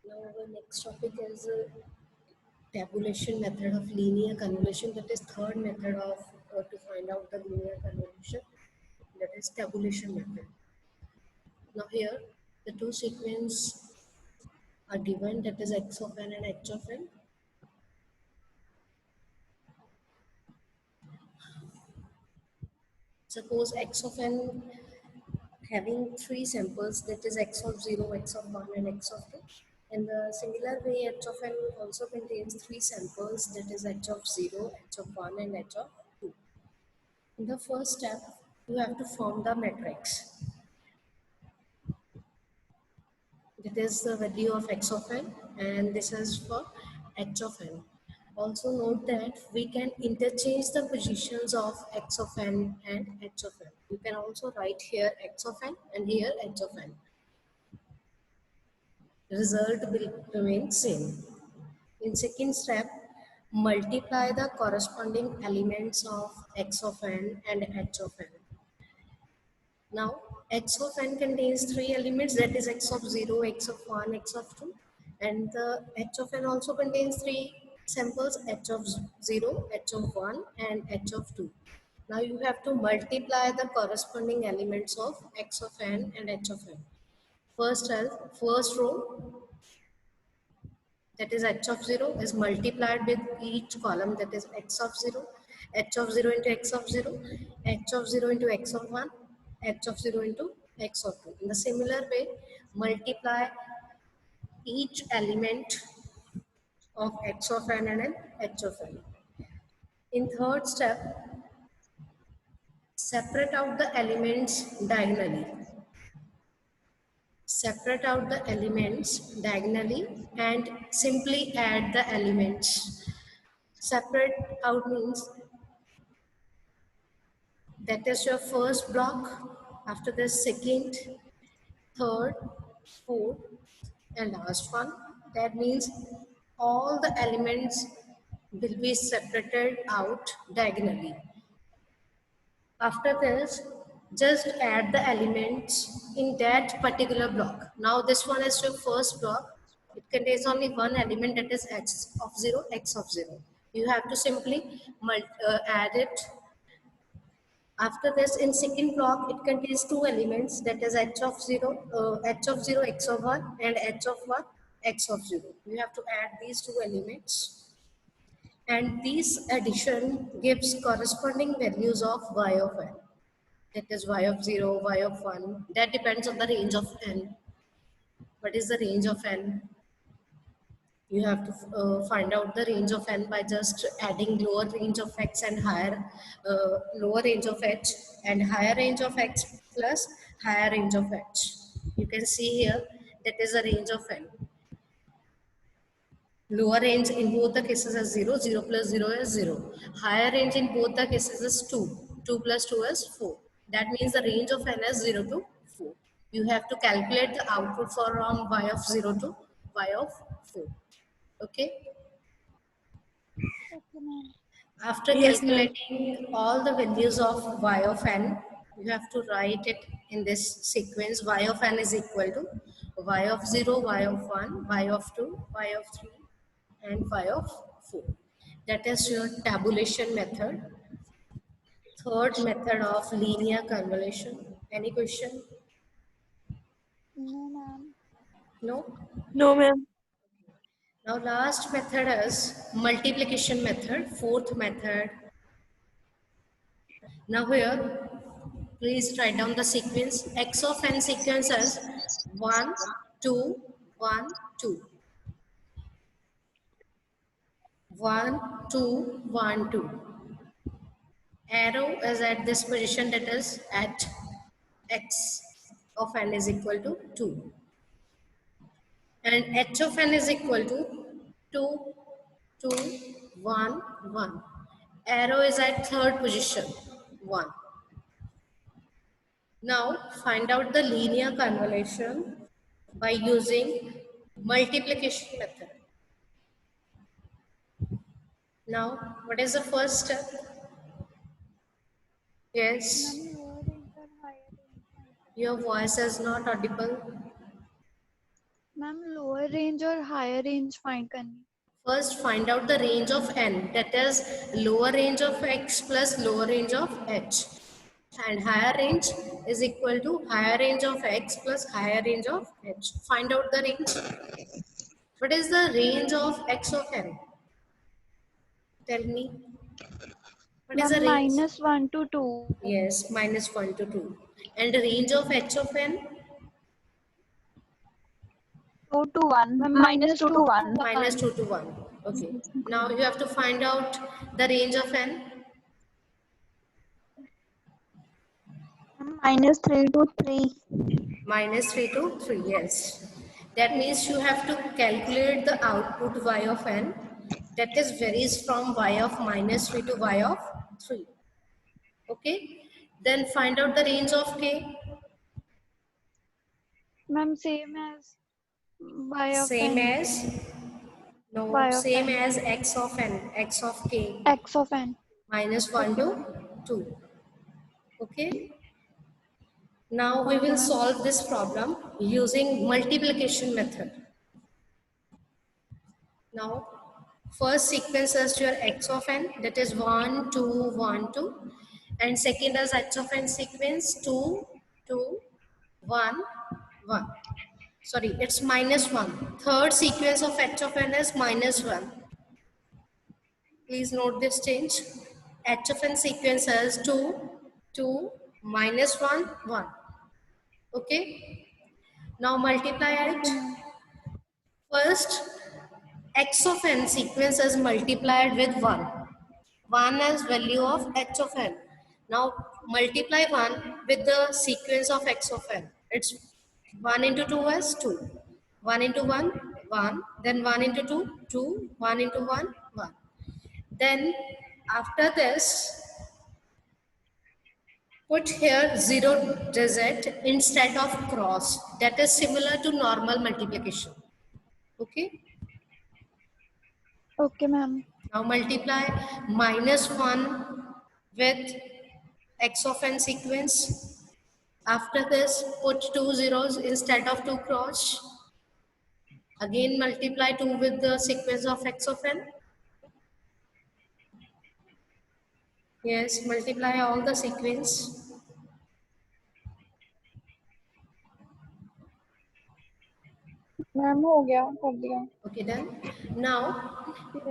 Now our next topic is tabulation method of linear convolution. That is third method of to find out the linear convolution. That is tabulation method. Now here the two sequences are given. That is x of n and h of n. Suppose x of n having three samples, that is x of 0, x of 1 and x of 2. In the similar way, h of n also contains three samples, that is h of 0, h of 1 and h of 2. In the first step, you have to form the matrix. That is the value of x of n, and this is for h of n. Also note that we can interchange the positions of x of n and h of n. You can also write here x of n and here h of n. Result will remain same. In second step, multiply the corresponding elements of x of n and h of n. Now, x of n contains three elements, that is x of 0, x of 1, x of 2. And the h of n also contains three samples, h of 0, h of 1 and h of 2. Now you have to multiply the corresponding elements of x of n and h of n. First row, that is h of 0, is multiplied with each column, that is x of 0, h of 0 into x of 0, h of 0 into x of 1, h of 0 into x of 2. In the similar way, multiply each element of x of n and h of n. In third step, separate out the elements diagonally. Separate out the elements diagonally and simply add the elements. Separate out means that is your first block. After the second, third, fourth, and last one. That means all the elements will be separated out diagonally. After this, just add the elements in that particular block. Now this one is your first block. It contains only one element, that is x of 0, x of 0. You have to simply add it. After this, in second block, it contains two elements, that is h of 0, x of 1 and h of 1, x of 0. You have to add these two elements. And this addition gives corresponding values of y of n. That is y of 0, y of 1. That depends on the range of n. What is the range of n? You have to find out the range of n by just adding lower range of x and lower range of h, and higher range of x plus higher range of h. You can see here that is the range of n. Lower range in both the cases is 0, 0 plus 0 is 0. Higher range in both the cases is 2, 2 plus 2 is 4. That means the range of n is 0 to 4. You have to calculate the output from y of 0 to y of 4. Okay. Okay, ma'am. After Yes, ma'am. calculating all the values of y of n, you have to write it in this sequence. Y of n is equal to y of 0, y of 1, y of 2, y of 3, and y of 4. That is your tabulation method. Third method of linear convolution. Any question? No, ma'am. No? No, ma'am. Now last method is multiplication method, fourth method. Now here, please write down the sequence. X of n sequence is 1, 2, 1, 2. 1, 2, 1, 2. Arrow is at this position, that is at x of n is equal to 2. And h of n is equal to 2, 2, 1, 1. Arrow is at third position, 1. Now find out the linear convolution by using multiplication method. Now, what is the first step? Yes, Ma'am, lower range or higher range? your voice is not audible. Ma'am lower range और higher range find करनी। First, find out the range of n, that is lower range of x plus lower range of h, and higher range is equal to higher range of x plus higher range of h. Find out the range. What is the range of x of n? Tell me. What is ma'am the range? -1 to 2। Yes, -1 to 2. And the range of h of n? 2 to 1. Ma'am -2 to 1. -2 to 1. Okay. Now you have to find out the range of n. -3 to 3. -3 to 3, yes. That means you have to calculate the output y of n. That is varies from y of -3 to y of 3. Okay. Then find out the range of k. Ma'am same as y of Same n, as, no, y of same n, as x of n, x of k, x of n। -1 Okay, to 2. Okay. Now we okay will ma'am. solve this problem using multiplication method. Now, first sequence is your x of n, that is 1, 2, 1, 2. And second is h of n sequence 2, 2, 1, 1. Sorry, it's -1. Third sequence of h of n is -1. Please note this change. H of n sequence is 2, 2, -1, 1. Okay. Now multiply it. Okay ma'am. First, x of n sequence is multiplied with 1. 1 is value of h of n. Now multiply 1 with the sequence of x of n. It's 1 into 2 is 2. 1 into 1, 1. Then 1 into 2, 2. 1 into 1, 1. Then after this, put here 0 digit instead of cross. That is similar to normal multiplication. Okay. Okay ma'am. Now multiply -1 with x of n sequence. After this, put 2 zeros instead of 2 cross. Again multiply 2 with the sequence of x of n. Yes, multiply all the sequence. Ma'am हो गया, कर दिया। Okay, done. Now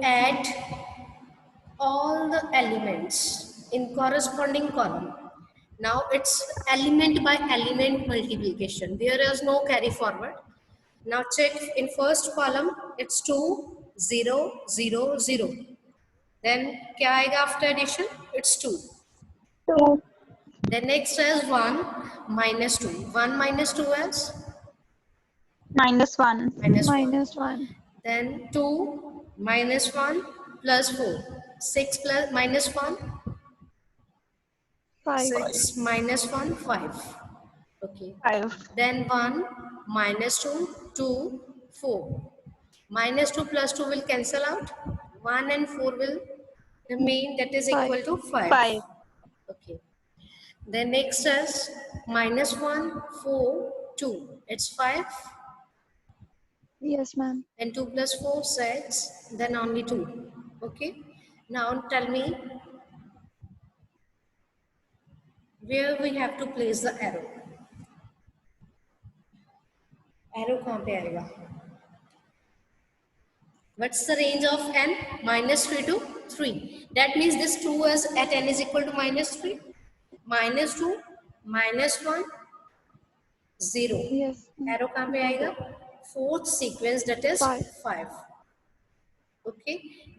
add all the elements in corresponding column. Now it's element by element multiplication. There is no carry forward. Now check in first column, it's 2, 0, 0, 0. Then क्या आएगा after addition? It's 2. 2. Then next is 1, -2. 1 minus 2 is -1. -1. -1, Then 2 -1 plus 4. 6 plus -1, 5, 6 -1, 5. Okay. 5. Then 1 -2, 2, 4. -2 plus 2 will cancel out. 1 and 4 will remain, that is 5. equal to 5. 5. Okay. Then next is -1, 4, 2. It's 5. Yes ma'am. Then 2 plus 4, 6. Then only 2. Okay. Now tell me where we have to place the arrow. Arrow कहाँ पे आएगा? What's the range of n? -3 to 3. That means this 2 is at n is equal to -3. -2, -1, 0. Yes Arrow कहाँ पे got आएगा? it। Fourth sequence, that is 5। 5. Okay,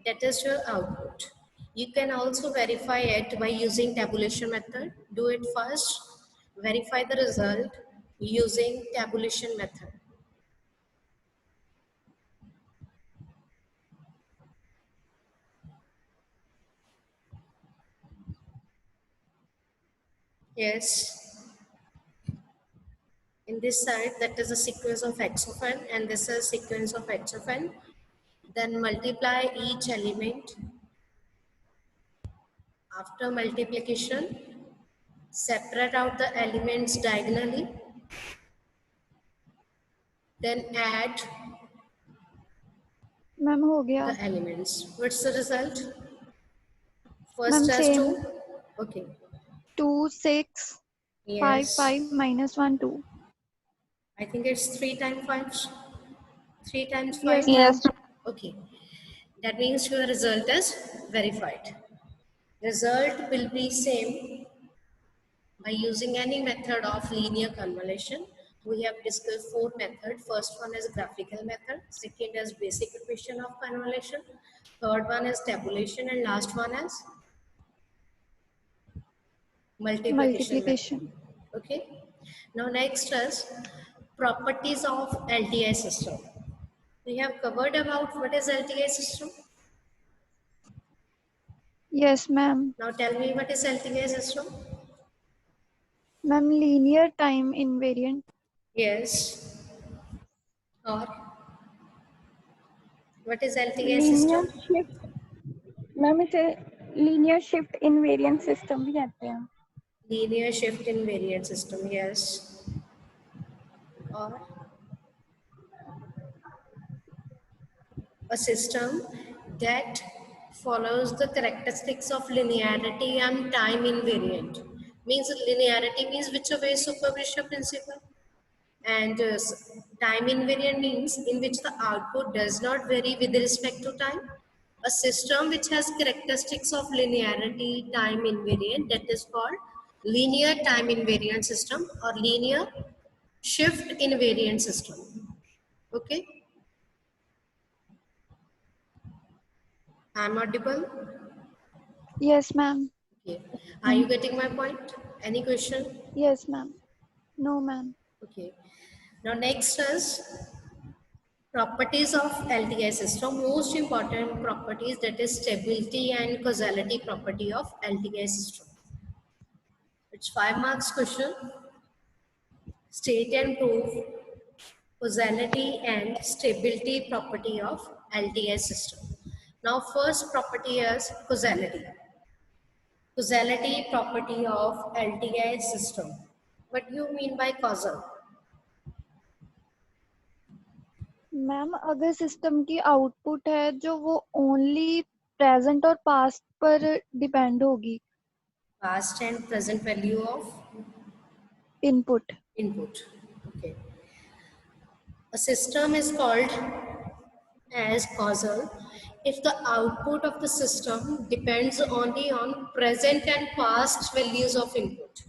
that is your output. You can also verify it by using tabulation method. Do it first. Verify the result using tabulation method. Yes. In this side, that is a sequence of x of n, and this is sequence of h of n. Then multiply each element. After multiplication, separate out the elements diagonally. then add ma'am हो गया. the elements. What's the result? Ma'am First as 2. same. Okay. 2 6 5 Yes. 5 minus 1 2. I think it's 3 times 5. 3 times 5. Yes Yes. ma'am. Okay. That means your result is verified. Result will be same by using any method of linear convolution. We have discussed 4 methods. First one is graphical method. Second is basic equation of convolution. Third one is tabulation, and last one is multiplication method. Multiplication. Okay. Now next is properties of LTI system. We have covered about what is LTI system. Yes ma'am. Now tell me what is LTI system. Ma'am linear time invariant. Yes. Or what is LTI linear system? Shift ma'am इसे linear shift invariant system भी कहते हैं. Linear shift invariant system. Yes. Or a system that follows the characteristics of linearity and time invariant. Means linearity means which way superposition principle, and time invariant means in which the output does not vary with respect to time. A system which has characteristics of linearity, time invariant, that is called linear time invariant system or linear shift invariant system. Okay, I'm audible. Yes ma'am. Okay, are you getting my point? Any question? Yes ma'am. No ma'am. Okay, now next is properties of LTI system. Most important properties, that is stability and causality property of LTI system. It's 5 marks question. State and prove causality and stability property of LTI system. Now first property is causality. Causality property of LTI system. What do you mean by causal? Ma'am अगर system की output है जो वो only present और past पर depend होगी. Past and present value of input. input. Okay. A system is called as causal if the output of the system depends only on present and past values of input.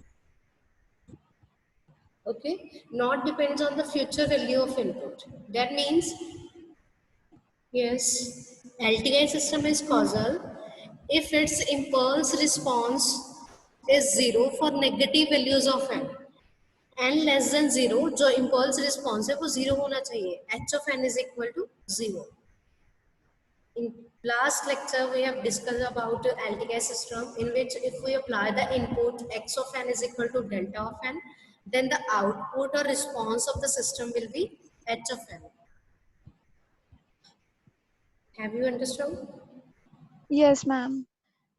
Okay, not depends on the future value of input. That means, yes, LTI system is causal if its impulse response is 0 for negative values of n less than 0, जो impulse response है वो 0 होना चाहिए. H of n is equal to 0. In last lecture, we have discussed about LTI system in which if we apply the input x of n is equal to delta of n, then the output or response of the system will be h of n. Have you understood? Yes ma'am.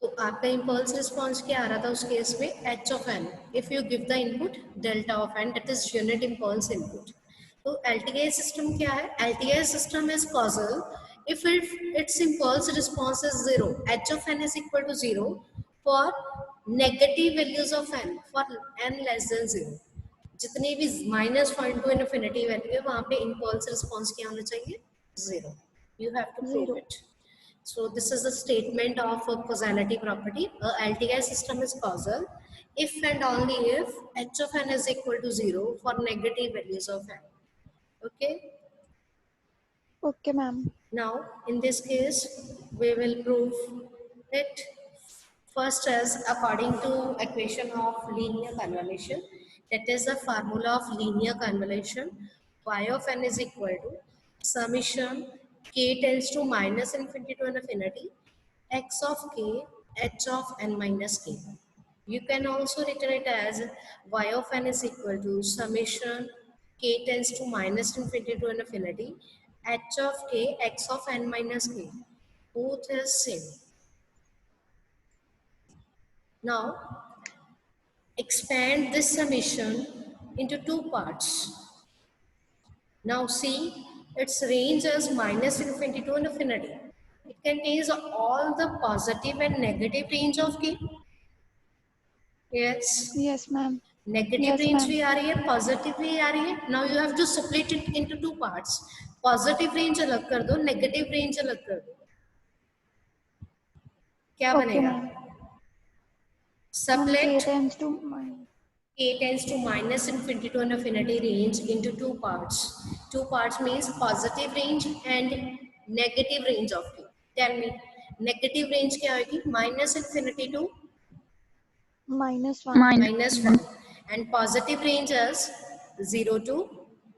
तो आपका impulse response क्या आ रहा था उस case में h of n. If you give the input delta of n, that is unit impulse input. तो LTI system क्या है? LTI system is causal if its impulse response is 0. H of n is equal to 0 for negative values of n for n less than 0. जितनी भी -0.2 infinity value है वहां पे impulse response क्या होना चाहिए? 0. You have to prove 0. it. So this is the statement of a causality property. A LTI system is causal if and only if h of n is equal to 0 for negative values of n. Okay. Okay ma'am. Now in this case we will prove it. First is according to equation of linear convolution. That is the formula of linear convolution. Y of n is equal to summation k tends to minus infinity to infinity x of k h of n minus k. You can also written it as y of n is equal to summation k tends to minus infinity to infinity h of k x of n minus k. Both is same. Now expand this summation into two parts. Now see, its range is minus infinity to infinity. It contains all the positive and negative range of k. Yes. Yes, ma'am. Negative Yes, range ma'am. भी आ रही है, positive भी आ रही है. Now you have to split it into two parts. Positive range अलग कर दो, नेगेटिव रेंज अलग कर दो. क्या Okay, बनेगा? ma'am. Ma'am, k Sublet tends to minus. k tends to minus infinity to infinity range into two parts. Two parts means positive range and negative range of k. Tell me, negative range क्या होगी? Minus infinity to -1. minus 1, and positive range is 0 to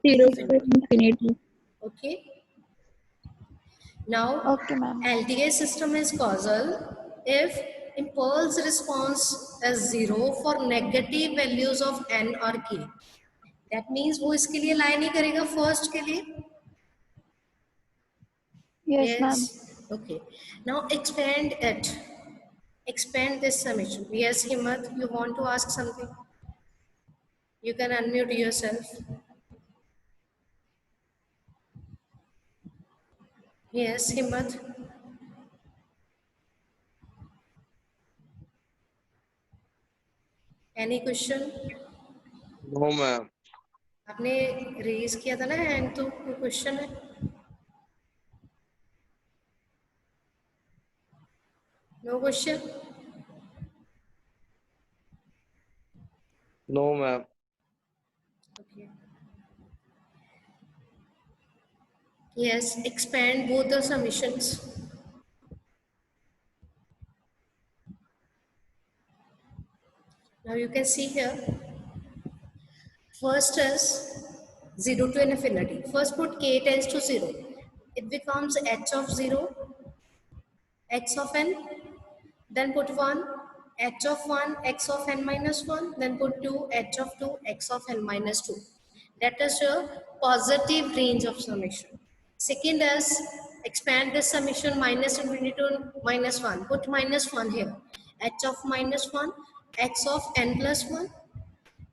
0 to infinity. infinity. Okay. Now, Okay, ma'am. LTI system is causal if impulse response is 0 for negative values of n or k. That means वो इसके लिए lie नहीं करेगा first के लिए. Yes, Yes. ma'am. Okay. Now expand it. Expand this summation. Yes, Himmat, you want to ask something? You can unmute yourself. Yes, Himmat. Any question? No, ma'am. आपने raise किया था ना हैंड, तो कोई क्वेश्चन है? No question. No, ma'am. Okay. Yes, expand both the summations. Now you can see here. First is 0 to infinity. First put k tends to 0. It becomes h of 0, x of n. Then put 1, h of 1, x of n minus 1. Then put 2, h of 2, x of n minus 2. That is your positive range of summation. Second is expand this summation minus infinity to minus 1. Put minus 1 here. H of minus 1, x of n plus 1.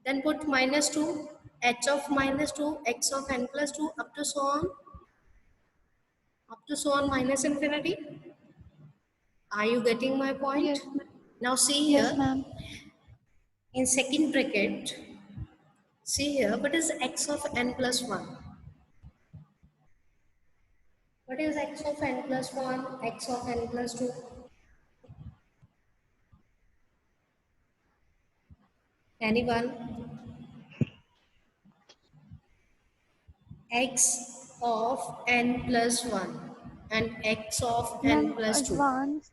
Then put minus 2, h of minus 2, x of n plus 2, up to so on minus infinity. Are you getting my point? Yes, ma'am. Now see Yes, here, ma'am. in second bracket, see here, what is x of n plus 1? What is x of n plus 1, x of n plus 2? Anyone? X of n plus 1 and x of n Ma'am, plus 2. advanced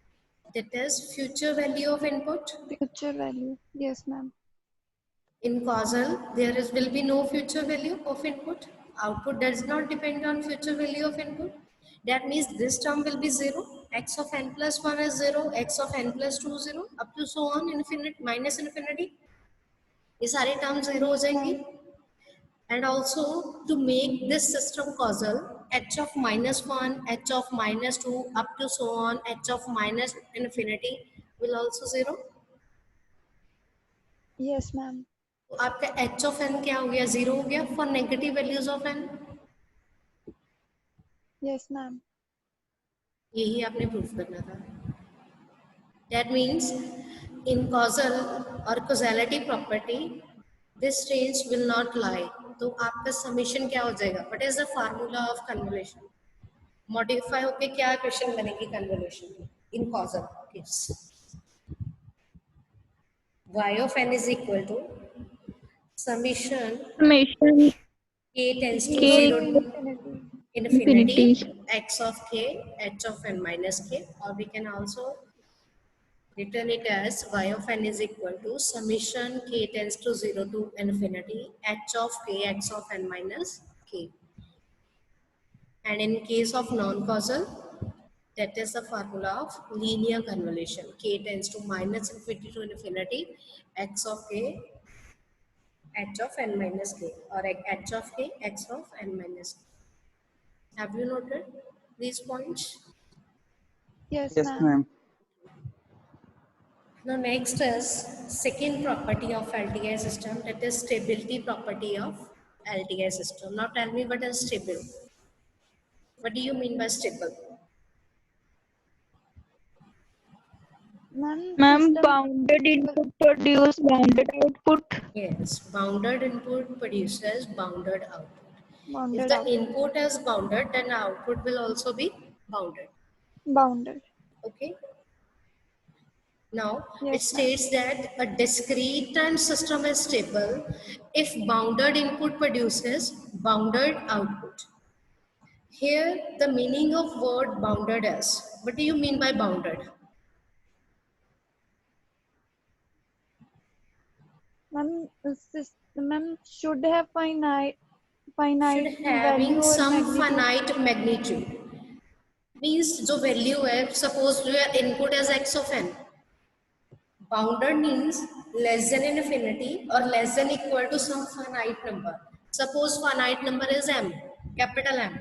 That is future value of input. future value. Yes, ma'am. In causal, will be no future value of input. Output does not depend on future value of input. That means this term will be 0. X of n plus 1 is 0. X of n plus 2 0. Up to so on infinite minus infinity. ये सारे terms 0 हो Yes, जाएंगी. ma'am. And also to make this system causal, h of minus 1, h of minus 2, up to so on, h of minus infinity will also 0. Yes, ma'am. तो आपका h of n क्या हो गया? 0 हो गया for negative values of n. Yes, ma'am. यही आपने proof करना था. That means in causal or causality property, this range will not lie. तो आपका summation क्या हो जाएगा? What is the formula of convolution? Modify होके क्या equation बनेगी convolution की? In causal case, y of n is equal to summation Summation k tends to 0 k to 0 infinity. infinity infinity. x of k h of n minus k, or we can also written it as y of n is equal to summation k tends to 0 to infinity h of k x of n minus k. And in case of non-causal, that is the formula of linear convolution. K tends to minus infinity to infinity x of k h of n minus k, or h of k x of n minus k. Have you noted these points? Yes, Yes, ma'am. ma'am. Now next is second property of LTI system, that is stability property of LTI system. Now tell me what is stable. What do you mean by stable? Ma'am, Ma'am, system bounded input produce bounded output. Yes, bounded input produces bounded output. If bounded the output. input is bounded, then output will also be bounded. Bounded. Okay. Now it Yes, ma'am. states that a discrete time system is stable if bounded input produces bounded output. Here, the meaning of word bounded is. What do you mean by bounded? Ma'am should have Should finite having value or some magnitude. finite magnitude. Means जो value है, suppose your input is x of n. Bounded means less than infinity or less than equal to some finite number. Suppose finite number is m, capital M.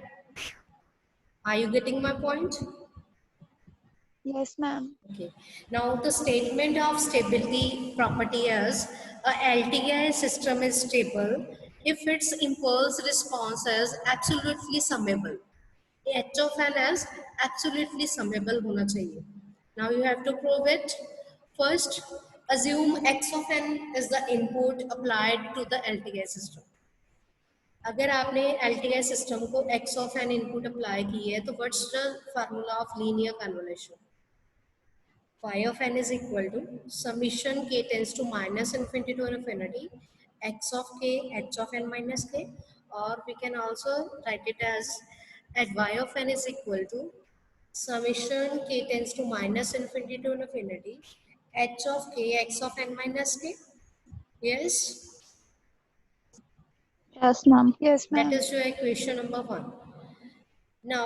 Are you getting my point? Yes, ma'am. Okay. Now the statement of stability property is a LTI system is stable if its impulse response is absolutely summable. H of n is absolutely summable होना चाहिए. Now you have to prove it. First, assume x of n is the input applied to the LTI system. अगर आपने LTI system को x of n input apply की है तो what's the formula of linear convolution? Phi of n is equal to summation k tends to minus infinity to infinity x of k h of n minus k, or we can also write it as at y of n is equal to summation k tends to minus infinity to infinity h of k x of n minus k. Yes, Yes, ma'am. Yes, that ma'am. is your equation number 1. Now,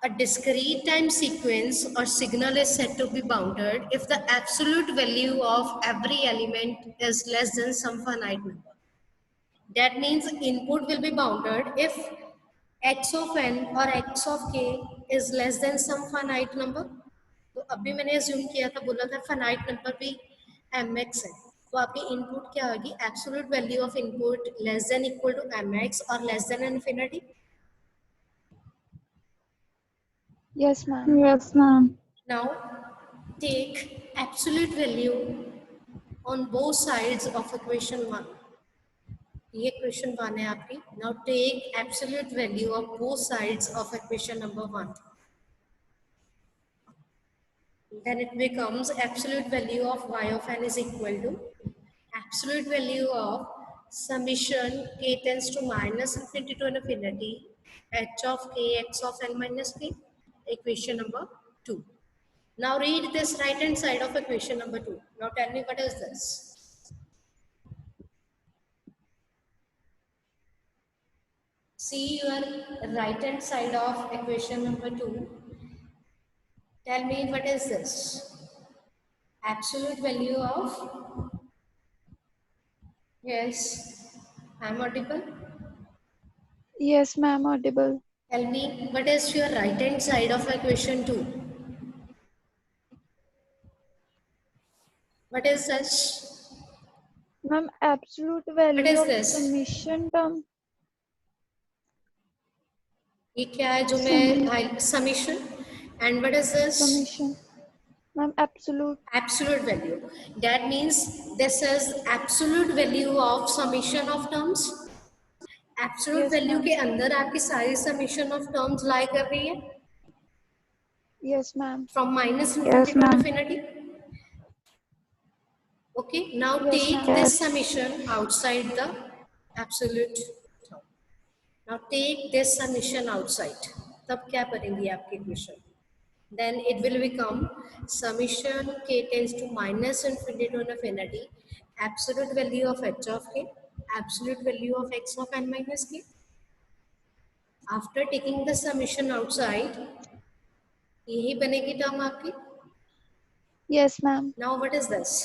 a discrete time sequence or signal is said to be bounded if the absolute value of every element is less than some finite number. That means input will be bounded if x of n or x of k is less than some finite number. तो अभी मैंने assume किया था, बोला था finite number भी mx है, तो आपकी input क्या होगी? Absolute value of input less than equal to mx or less than infinity. Yes, ma'am. Yes, ma'am. Now take absolute value on both sides of equation 1. ये question 1 है आपकी. Now take absolute value of both sides of equation number 1. Then it becomes absolute value of y of n is equal to absolute value of summation k tends to minus infinity to infinity h of k x of n minus k, equation number 2. Now read this right hand side of equation number 2. Now tell me what is this? See your right hand side of equation number 2. Tell me what is this? Absolute value of, yes, I'm audible. Yes, ma'am. Audible. Tell me what is your right hand side of equation 2? What is this? Ma'am, absolute What value is of this? summation term. ये क्या है जो मैं summation, and what is this? Summation. Ma'am, absolute. Absolute value. That means this is absolute value of summation of terms. Absolute Yes, value ma'am. के अंदर आपकी सारी summation of terms lie कर रही है Yes, ma'am. from minus Yes, infinity to ma'am. infinity. Okay, now Yes, take ma'am. this Yes. summation outside the absolute term. Now take this summation outside. तब क्या करेंगी आपकी equation? Then it will become summation k tends to minus infinity to infinity absolute value of h of k, absolute value of x of n minus k. After taking the summation outside, यही बनेगी term आपकी. Yes, ma'am. Now what is this?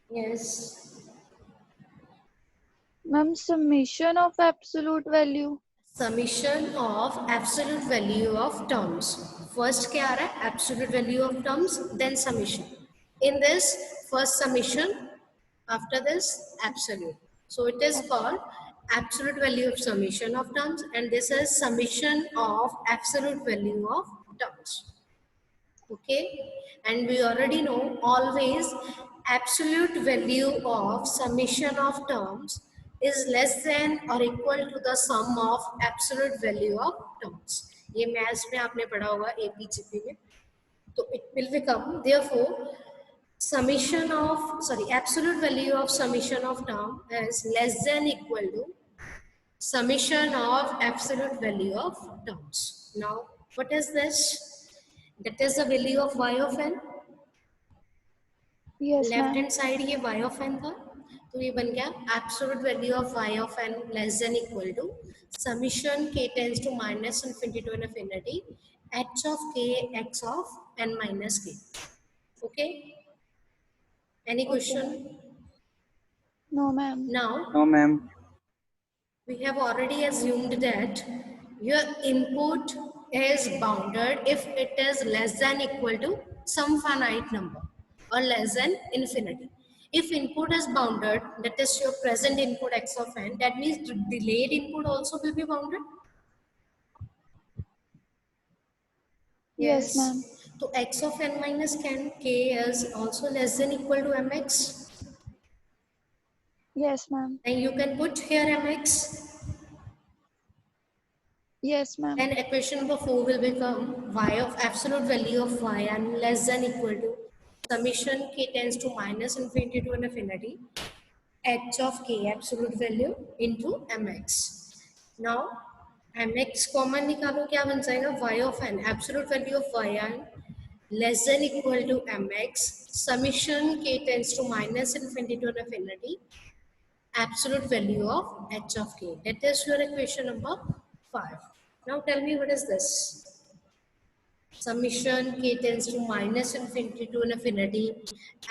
Yes, Ma'am, summation of absolute value. summation of absolute value of terms. First क्या आ रहा है? Absolute value of terms, then summation. In this, first summation, after this absolute. So it is called absolute value of summation of terms, and this is summation of absolute value of terms. Okay, and we already know always absolute value of summation of terms is less than or equal to the sum of absolute value of terms. ये maths में आपने पढ़ा होगा AP GP में. तो it will become therefore summation of absolute value of summation of term is less than equal to summation of absolute value of terms. Now what is this? That is the value of y of n. yes left ma'am. Hand side ये y of n था, तो ये बन गया absolute value of y of n less than equal to summation k tends to minus infinity to infinity h of k x of n minus k. Okay, any Okay, question? no ma'am. Now No, ma'am. we have already assumed that your input is bounded if it is less than equal to some finite number or less than infinity. If input is bounded, that is your present input x of n, that means delayed input also will be bounded. Yes ma'am. So x of n minus k is also less than equal to mx, Yes ma'am. and you can put here mx. Yes ma'am. Then equation number 4 will become y of absolute value of y and less than equal to summation k tends to minus infinity to infinity h of k absolute value into mx. Now mx common निकालो, क्या बन जाएगा y of n absolute value of y and less than equal to mx summation k tends to minus infinity to infinity absolute value of h of k. That is your equation number 5. Now tell me what is this? Summation k tends to minus infinity to infinity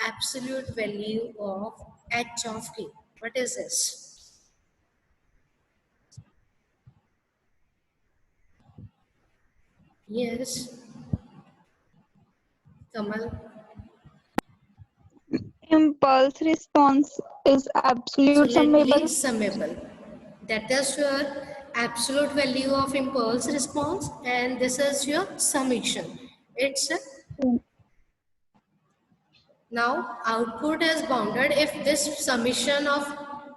absolute value of h of k. What is this? Yes, Kamal. Impulse response is So absolute directly summable. summable. That is your absolute value of impulse response, and this is your summation. It's a now output is bounded if this summation of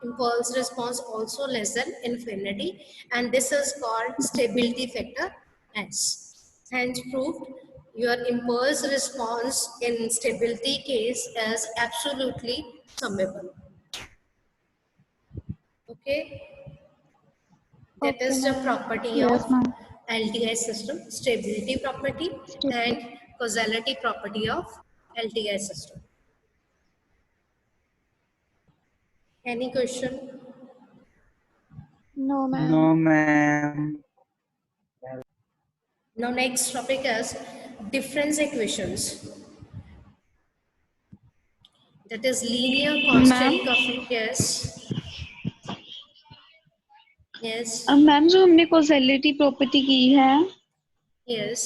impulse response also less than infinity, and this is called stability factor S. Hence proved your impulse response in stability case is absolutely summable. Okay, that Okay, is the ma'am. property Yes, of ma'am. LTI system, stability property and causality property of LTI system. Any question? No ma'am. No, ma'am. Now next topic is difference equations. That is linear constant coefficient. Yes. Yes. Ma'am जो हमने causality property की है Yes.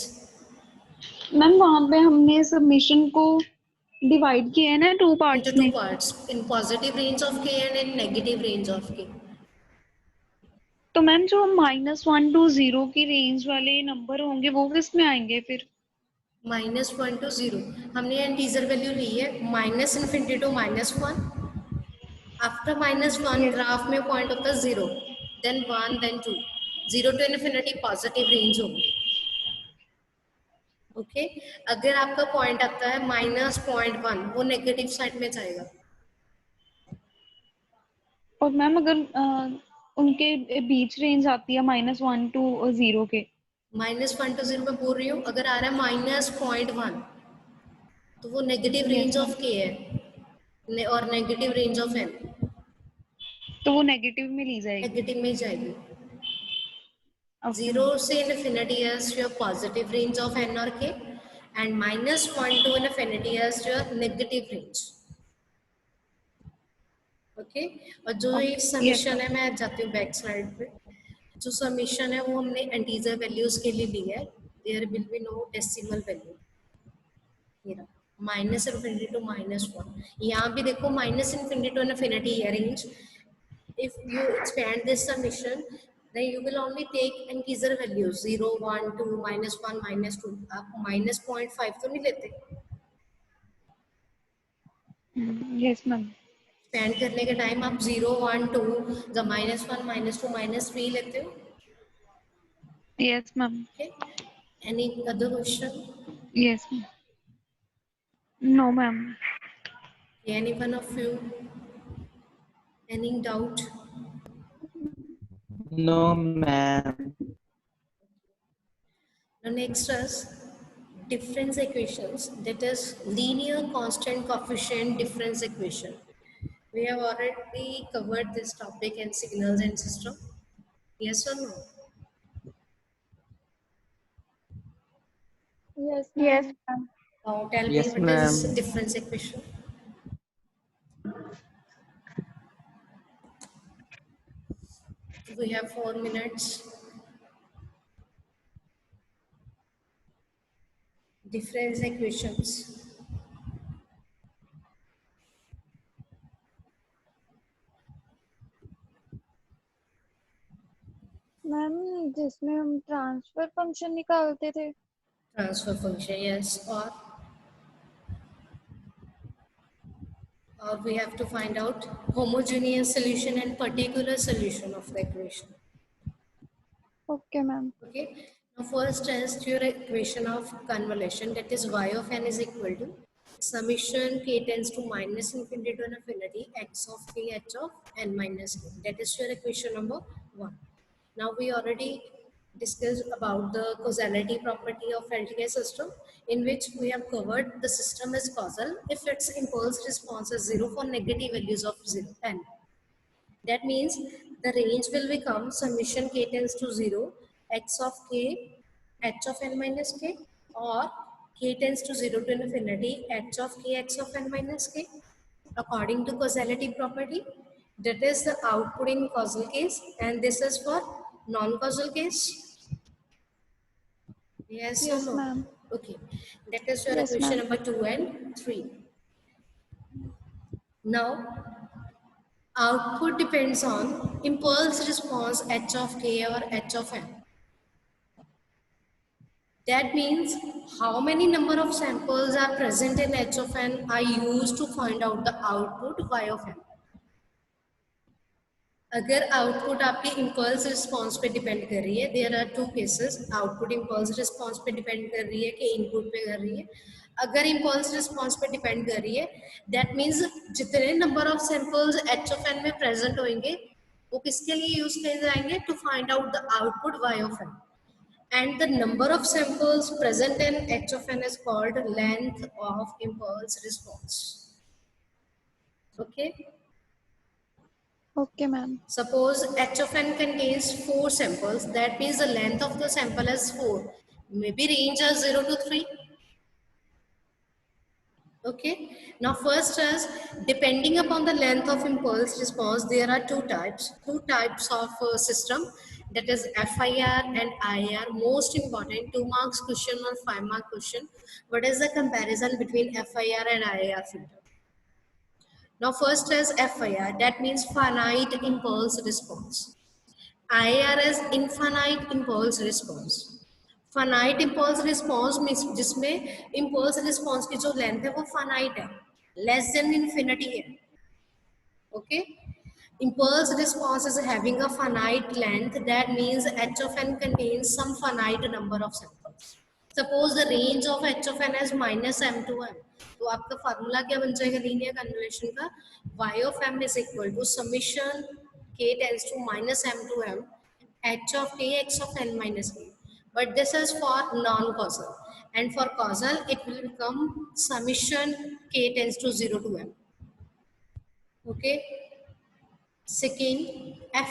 Ma'am वहाँ पे हमने submission को divide किया है ना 2 Into पार्ट्स two में. parts, in positive range of k and in negative range of k. तो मैम जो -1 to 0 की रेंज वाले नंबर होंगे वो किस में आएंगे फिर? -1 to 0. हमने इंटीजर वैल्यू ली है minus infinity to -1. After -1 graph में पॉइंट होता है 0, then 1, then 2. 0 to infinity positive range होगी. ओके अगर आपका पॉइंट आता है -0.1, वो नेगेटिव साइड में जाएगा. और मैम अगर उनके बीच रेंज आती है -1 to 0 के, -1 to 0 में बोल रही हूँ, अगर आ रहा है -0.1 तो वो नेगेटिव रेंज ऑफ के है और नेगेटिव रेंज ऑफ एन. तो वो नेगेटिव में ली जाएगी. नेगेटिव में जाएगी. Okay. 0 से infinity is your positive range of n और k, and -1 to infinity is your negative range. Okay और जो ये समीशन है, मैं जाती हूँ बैक स्लाइड पे. जो समीशन है वो हमने इंटीजर वैल्यूज के लिए ली है. There will be no decimal value. Minus infinity to -1. यहाँ भी देखो माइनस इन्फिनिटी टू इन्फिनिटी है range. If you expand this summation, then you will only take integer values 0, 1, 2, -1, -2. आप -0.5 तो नहीं लेते. Yes ma'am. एक्सपेंड करने के टाइम आप 0, 1, 2 जब -1, -2, -3 लेते हो. Yes ma'am. Okay. Any other question? Yes ma'am. No ma'am. Any one of you? Any doubt? No, ma'am. Now next is difference equations, that is linear constant coefficient difference equation. We have already covered this topic in signals and system. Yes or no? Yes, Yes, ma'am. ma'am. Now tell Yes, me what is ma'am. difference equation? We have 4 minutes. Difference equations. Ma'am जिसमें हम transfer function निकालते थे. Transfer function, yes. Or we have to find out homogeneous solution and particular solution of the equation. Okay, ma'am. Okay. Now first is your equation of convolution, that is y of n is equal to summation k tends to minus infinity to infinity x of k h of n minus k. That is your equation number 1. Now we already discussed about the causality property of LTI system, in which we have covered the system is causal if its impulse response is 0 for negative values of 0 n. That means the range will become summation k tends to 0 x of k h of n minus k, or k tends to 0 to infinity h of k x of n minus k, according to causality property. That is the output in causal case, and this is for non-causal case. Yes or Yes, no? ma'am. Okay, that is your Yes, equation ma'am. number 2 and 3. Now output depends on impulse response h of k or h of n. That means how many number of samples are present in h of n are used to find out the output y of n. अगर output आपके impulse response पे depend कर रही है, there are two cases. Output impulse response पे depend कर रही है कि इनपुट पे कर रही है. अगर इम्पल्स रिस्पॉन्स पे डिपेंड कर रही है, दैट मीन्स जितने number of samples H of N में प्रेजेंट होंगे वो किसके लिए यूज किए जाएंगे? To find out the output Y of N. And the number of samples present in h of n is called length of impulse response. Okay. Okay, ma'am. Suppose h of n contains 4 samples, that means the length of the sample is 4. Maybe range is 0 to 3. Okay. Now first is, depending upon the length of impulse response, there are two types of system, that is FIR and IR. Most important 2 marks question or 5 mark question. What is the comparison between FIR and IR filter? Now first is FIR, that means finite impulse response. IR is infinite impulse response. finite impulse response means जिसमें impulse response की जो length है वो finite है, less than infinity है. Okay. Impulse response is having a finite length, that means h of n contains some finite number of samples. Suppose the range of h of n is -m to m, तो आपका formula क्या बन जाएगा linear convolution का? y of m is equal to summation k tends to -m to m h of k x of n minus k. But this is for non-causal, and for causal it will become summation k tends to 0 to m. Okay. Second,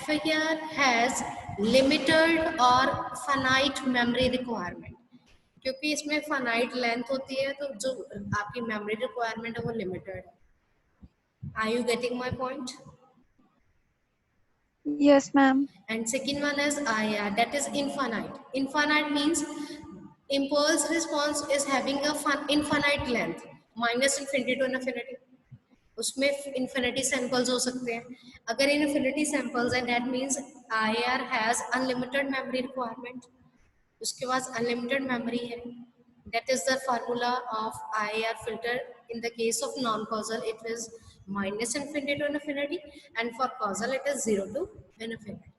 FIR has limited or finite memory requirement. क्योंकि इसमें finite length होती है, तो जो आपकी memory requirement है वो limited है. Are you getting my point? Yes, ma'am. And second one is IR, that is infinite. Infinite means impulse response is having a infinite length. Minus infinity to infinity, उसमें infinity samples हो सकते हैं. अगर infinity samples हैं that means IAR has unlimited memory requirement. उसके पास unlimited memory है. That is the formula of IAR filter. In the case of non-causal, it is minus infinity to infinity, and for causal, it is 0 to infinity.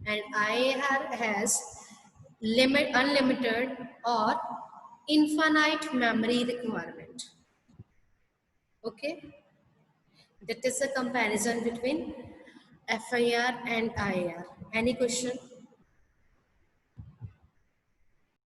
And IAR has unlimited or infinite memory requirement. Okay, that is a comparison between FIR and IAR. Any question?